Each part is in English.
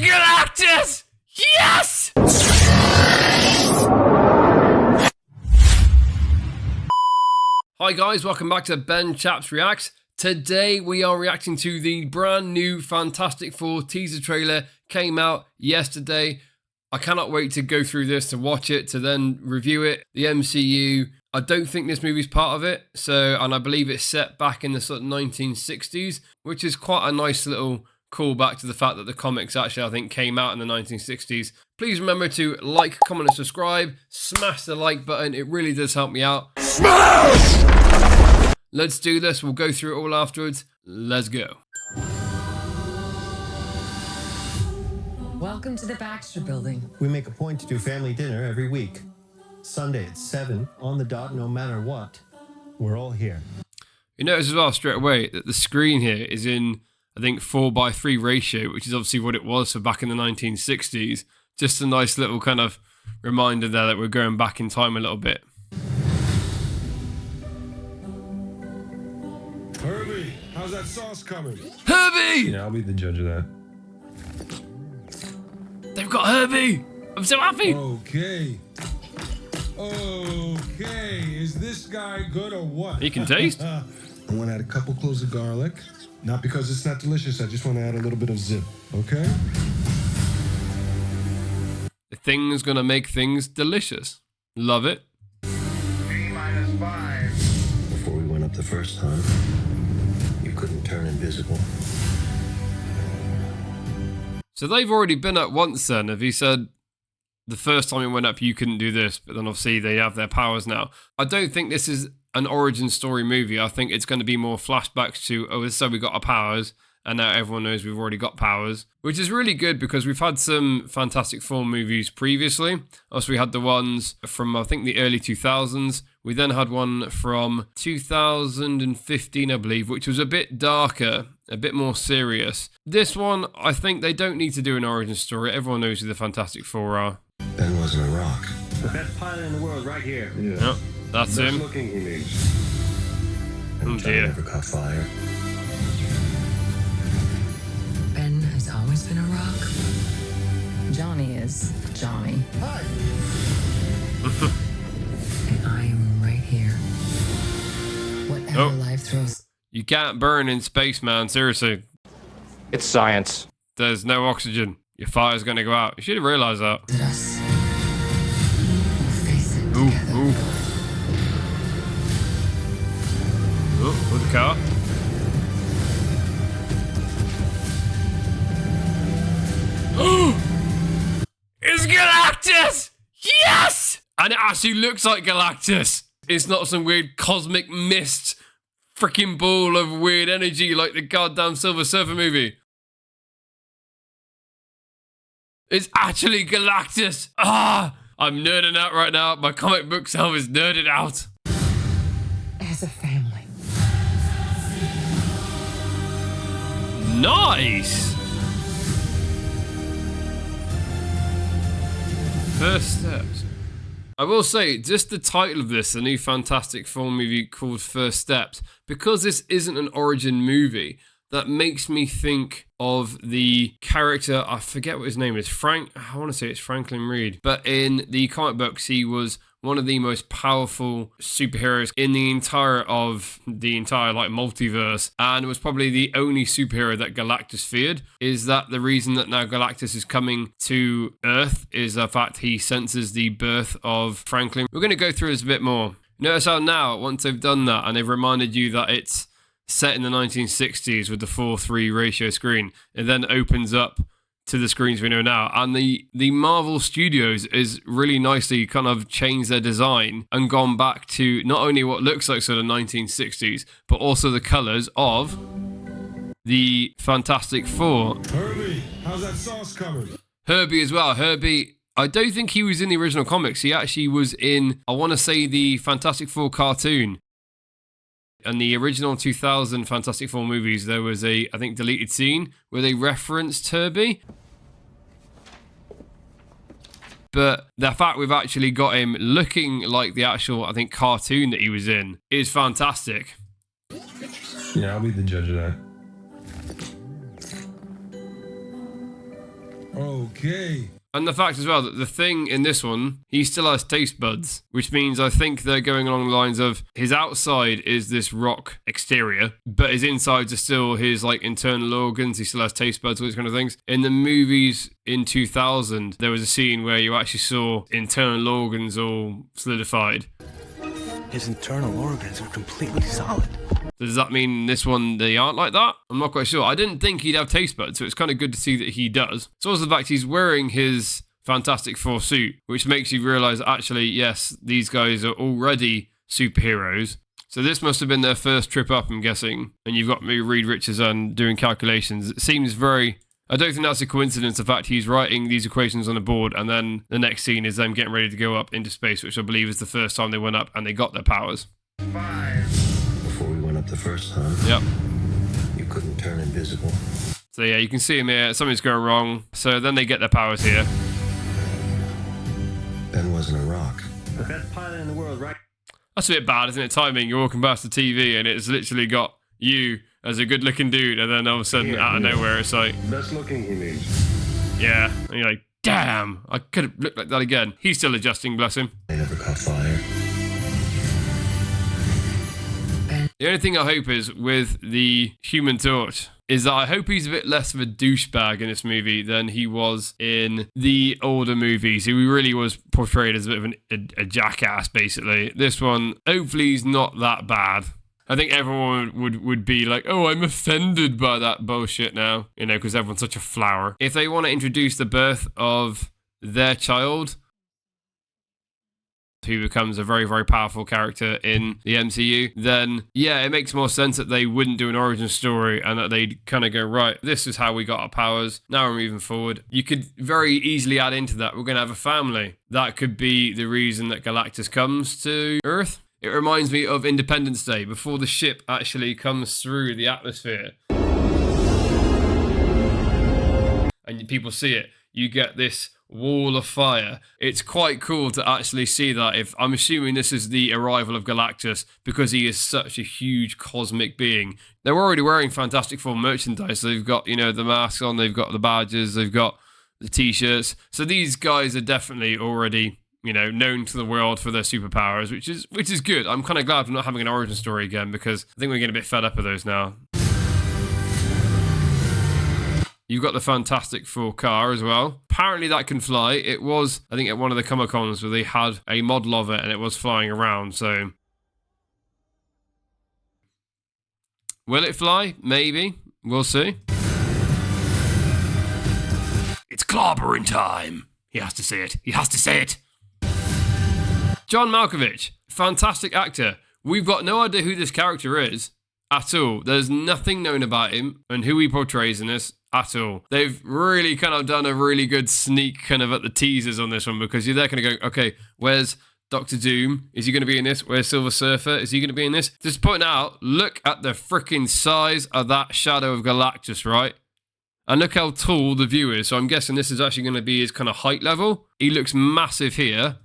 Galactus! Yes! Hi guys, welcome back to Ben Chaps Reacts. Today we are reacting to the brand new Fantastic Four teaser trailer. Came out yesterday. I cannot wait to go through this, to watch it, to then review it. The MCU, I don't think this movie's part of it. And I believe it's set back in the sort of 1960s, which is quite a nice little callback to the fact that the comics actually, I think, came out in the 1960s. Please remember to like, comment, and subscribe. Smash the like button. It really does help me out. Smash! Let's do this. We'll go through it all afterwards. Let's go. Welcome to the Baxter Building. We make a point to do family dinner every week. Sunday at 7, on the dot, no matter what. We're all here. You notice as well straight away that the screen here is in, I think, 4:3 ratio, which is obviously what it was for back in the 1960s. Just a nice little kind of reminder there that we're going back in time a little bit. Herbie, how's that sauce coming? Herbie! Yeah, I'll be the judge of that. They've got Herbie! I'm so happy! Okay, is this guy good or what? He can taste. I want to add a couple cloves of garlic. Not because it's not delicious, I just want to add a little bit of zip, okay? The thing's gonna make things delicious. Love it. T-5. Before we went up the first time, you couldn't turn invisible. So they've already been up once then. If he said the first time it went up you couldn't do this, but then obviously they have their powers now. I don't think this is an origin story movie. I think it's going to be more flashbacks to, oh, so we got our powers, and now everyone knows we've already got powers, which is really good because we've had some Fantastic Four movies previously. Also, we had the ones from, I think, the early 2000s. We then had one from 2015, I believe, which was a bit darker, a bit more serious. This one, I think they don't need to do an origin story. Everyone knows who the Fantastic Four are. Ben wasn't a rock. The best pilot in the world right here. Yeah. Yep, that's Best him. looking he needs. Oh John dear. never caught fire. Ben has always been a rock. Johnny is Johnny. Hi. And I am right here. Whatever life throws You can't burn in space, man. Seriously. It's science. There's no oxygen. Your fire's going to go out. You should have realised that. at us, we'll face it together. Ooh. Oh, with the car. It's Galactus! Yes! And it actually looks like Galactus. It's not some weird cosmic mist freaking ball of weird energy like the goddamn Silver Surfer movie. It's actually Galactus. Ah! I'm nerding out right now. My comic book self is nerded out. As a family. Nice! First Steps. I will say, just the title of this, the new Fantastic Four movie called First Steps, because this isn't an origin movie, that makes me think of the character, I forget what his name is, I want to say it's Franklin Reed, but in the comic books, he was one of the most powerful superheroes in the entire like multiverse, and was probably the only superhero that Galactus feared. Is that the reason that now Galactus is coming to Earth, is the fact he senses the birth of Franklin? We're going to go through this a bit more. Notice how now, once they've done that, and they've reminded you that it's set in the 1960s with the 4:3 ratio screen, it then opens up to the screens we know now. And the Marvel Studios is really nicely kind of changed their design and gone back to not only what looks like sort of 1960s, but also the colors of the Fantastic Four. Herbie, how's that sauce coming? H.E.R.B.I as well. H.E.R.B.I, I don't think he was in the original comics. He actually was in, I want to say, the Fantastic Four cartoon. In the original 2000 Fantastic Four movies, there was a, I think, deleted scene where they referenced H.E.R.B.I. But the fact we've actually got him looking like the actual, I think, cartoon that he was in is fantastic. Yeah, I'll be the judge of that. Okay. And the fact as well that the Thing in this one, he still has taste buds, which means I think they're going along the lines of his outside is this rock exterior, but his insides are still his like internal organs. He still has taste buds, all these kind of things. In the movies in 2000, there was a scene where you actually saw internal organs all solidified. His internal organs are completely solid. Does that mean in this one they aren't like that? I'm not quite sure. I didn't think he'd have taste buds, so it's kind of good to see that he does. It's also the fact he's wearing his Fantastic Four suit, which makes you realise that actually, yes, these guys are already superheroes. So this must have been their first trip up, I'm guessing. And you've got me, Reed Richardson, doing calculations. It seems very... I don't think that's a coincidence, the fact he's writing these equations on the board, and then the next scene is them getting ready to go up into space, which I believe is the first time they went up and they got their powers. 5. Before we went up the first time, Yep. you couldn't turn invisible. So yeah, you can see him here. Something's going wrong. So then they get their powers here. Ben wasn't a rock. The best pilot in the world, right? That's a bit bad, isn't it? Timing. You're walking past the TV and it's literally got you as a good-looking dude, and then all of a sudden, out of nowhere, it's like... Best looking, he means. Yeah. And you're like, damn, I could have looked like that again. He's still adjusting, bless him. They never caught fire. The only thing I hope is with the Human Torch is that I hope he's a bit less of a douchebag in this movie than he was in the older movies. He really was portrayed as a bit of a jackass, basically. This one, hopefully he's not that bad. I think everyone would be like, oh, I'm offended by that bullshit now, you know, because everyone's such a flower. If they want to introduce the birth of their child, who becomes a very, very powerful character in the MCU, then yeah, it makes more sense that they wouldn't do an origin story and that they'd kind of go, right, this is how we got our powers, now we're moving forward. You could very easily add into that, we're going to have a family. That could be the reason that Galactus comes to Earth. It reminds me of Independence Day, before the ship actually comes through the atmosphere. And people see it. You get this wall of fire. It's quite cool to actually see that. If I'm assuming this is the arrival of Galactus because he is such a huge cosmic being. They're already wearing Fantastic Four merchandise. They've got, you know, the masks on, they've got the badges, they've got the t-shirts. So these guys are definitely already, you know, known to the world for their superpowers, which is good. I'm kind of glad we're not having an origin story again because I think we're getting a bit fed up of those now. You've got the Fantastic Four car as well. Apparently that can fly. It was, I think, at one of the Comic-Cons where they had a model of it and it was flying around, so... Will it fly? Maybe. We'll see. It's clobbering time. He has to say it. He has to say it. John Malkovich. Fantastic actor. We've got no idea who this character is at all. There's nothing known about him and who he portrays in this at all. They've really kind of done a really good sneak kind of at the teasers on this one because you're there kind of going, okay, where's Doctor Doom? Is he going to be in this? Where's Silver Surfer? Is he going to be in this? Just pointing out, look at the freaking size of that shadow of Galactus, right? And look how tall the view is. So I'm guessing this is actually going to be his kind of height level. He looks massive here.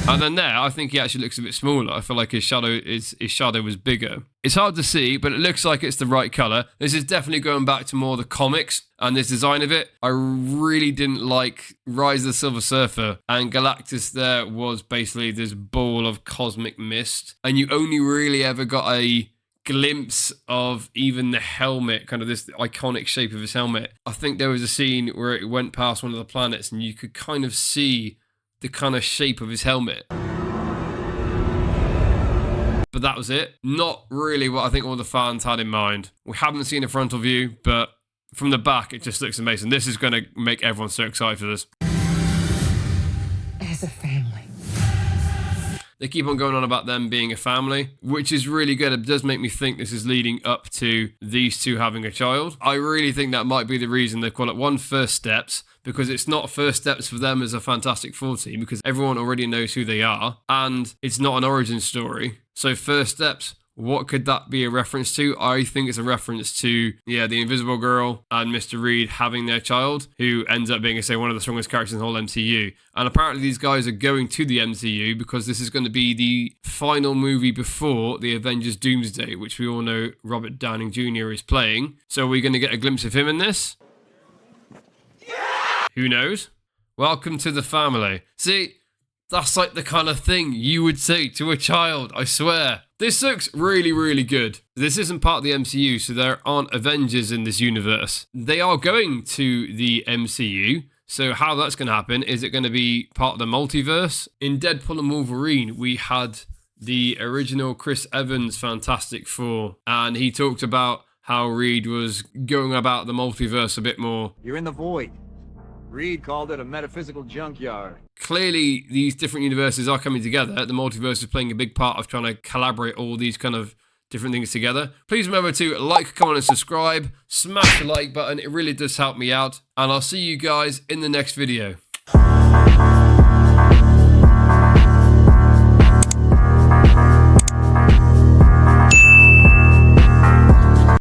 And then there, I think he actually looks a bit smaller. I feel like his shadow was bigger. It's hard to see, but it looks like it's the right colour. This is definitely going back to more the comics and this design of it. I really didn't like Rise of the Silver Surfer. And Galactus there was basically this ball of cosmic mist. And you only really ever got a glimpse of even the helmet, kind of this iconic shape of his helmet. I think there was a scene where it went past one of the planets and you could kind of see the kind of shape of his helmet. But that was it. Not really what I think all the fans had in mind. We haven't seen a frontal view, but from the back, it just looks amazing. This is going to make everyone so excited for this. As a family. They keep on going on about them being a family, which is really good. It does make me think this is leading up to these two having a child. I really think that might be the reason they call it one First Steps, because it's not first steps for them as a Fantastic Four team, because everyone already knows who they are, and it's not an origin story. So First Steps, what could that be a reference to? I think it's a reference to, yeah, the Invisible Girl and Mr. Reed having their child, who ends up being, say, one of the strongest characters in the whole MCU. And apparently these guys are going to the MCU because this is going to be the final movie before the Avengers Doomsday, which we all know Robert Downey Jr. is playing. So we're going to get a glimpse of him in this. Yeah! Who knows? Welcome to the family. See, that's like the kind of thing you would say to a child, I swear. This looks really, really good. This isn't part of the MCU, so there aren't Avengers in this universe. They are going to the MCU, so how that's going to happen, is it going to be part of the multiverse? In Deadpool and Wolverine, we had the original Chris Evans Fantastic Four, and he talked about how Reed was going about the multiverse a bit more. You're in the void. Reed called it a metaphysical junkyard. Clearly, these different universes are coming together. The multiverse is playing a big part of trying to collaborate all these kind of different things together. Please remember to like, comment, and subscribe. Smash the like button. It really does help me out. And I'll see you guys in the next video.